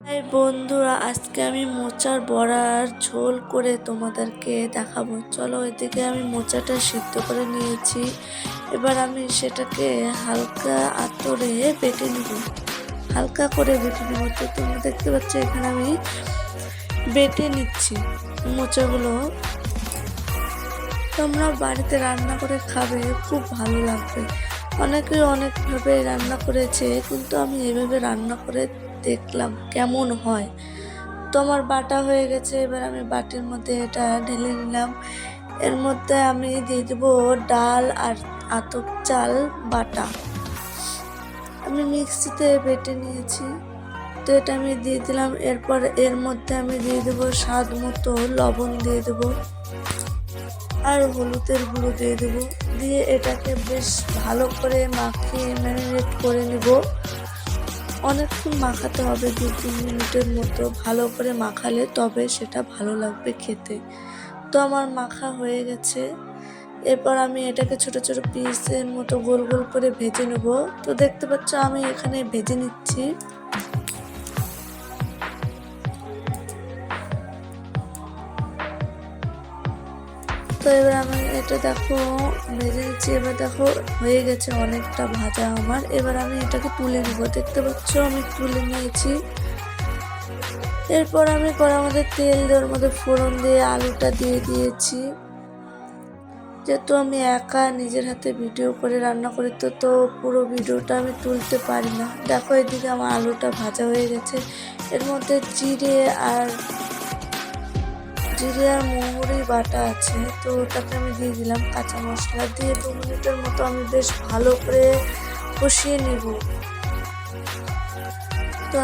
High বন্ধুরা, আজকে আমি মোচার বড়ার ঝোল করে তোমাদেরকে দেখাবো। চলো, এদিকে আমি মোচাটা সিদ্ধ করে নিয়েছি। এবার আমি সেটাকে হালকা আঁচড়ে বেটে নিব, হালকা করে বেটে নেব। তো তোমরা দেখতে পাচ্ছ এখানে আমি বেটে নিচ্ছি মোচাগুলো। তোমরা বাড়িতে রান্না করে খাবে, খুব ভালো লাগবে। অনেকে অনেকভাবে রান্না করেছে, কিন্তু আমি এভাবে রান্না করে দেখলাম কেমন হয়। তো আমার বাটা হয়ে গেছে। এবার আমি বাটির মধ্যে এটা ঢেলে নিলাম। এর মধ্যে আমি দিয়ে দেবো ডাল আর আতপ চাল বাটা, আমি মিক্সিতে বেটে নিয়েছি। তো এটা আমি দিয়ে দিলাম। এরপর এর মধ্যে আমি দিয়ে দেবো স্বাদ মতো লবণ, দিয়ে দেবো আর হলুদের গুঁড়ো দিয়ে দেবো। দিয়ে এটাকে বেশ ভালো করে মাখিয়ে ম্যারিনেট করে নেব। অনেকক্ষণ মাখাতে হবে, 2-3 মিনিটের মতো ভালো করে মাখালে তবে সেটা ভালো লাগবে খেতে। তো আমার মাখা হয়ে গেছে। এরপর আমি এটাকে ছোট ছোট পিসের মতো গোল গোল করে ভেজে নেব। তো দেখতে পাচ্ছ আমি এখানে ভেজে নিচ্ছি। তো এবার আমি এটা দেখো ভেজে নিচ্ছি। এবার দেখো হয়ে গেছে অনেকটা ভাজা আমার। এবার আমি এটাকে তুলে নিব। দেখতে পাচ্ছ আমি তুলে নিয়েছি। এরপর আমি কড়ার মধ্যে তেল দিয়ে ওর মধ্যে ফোড়ন দিয়ে আলুটা দিয়ে দিয়েছি। যেহেতু আমি একা নিজের হাতে ভিডিও করে রান্না করি, তো পুরো ভিডিওটা আমি তুলতে পারি না। দেখো এদিকে আমার আলুটা ভাজা হয়ে গেছে। এর মধ্যে জিরে আর মৌরি বাটা আছে, তো ওটাকে আমি দিয়ে দিলাম। কাঁচা মশলা দিয়ে 2 মিনিটের মতো আমি বেশ ভালো করে কষিয়ে নিব। তো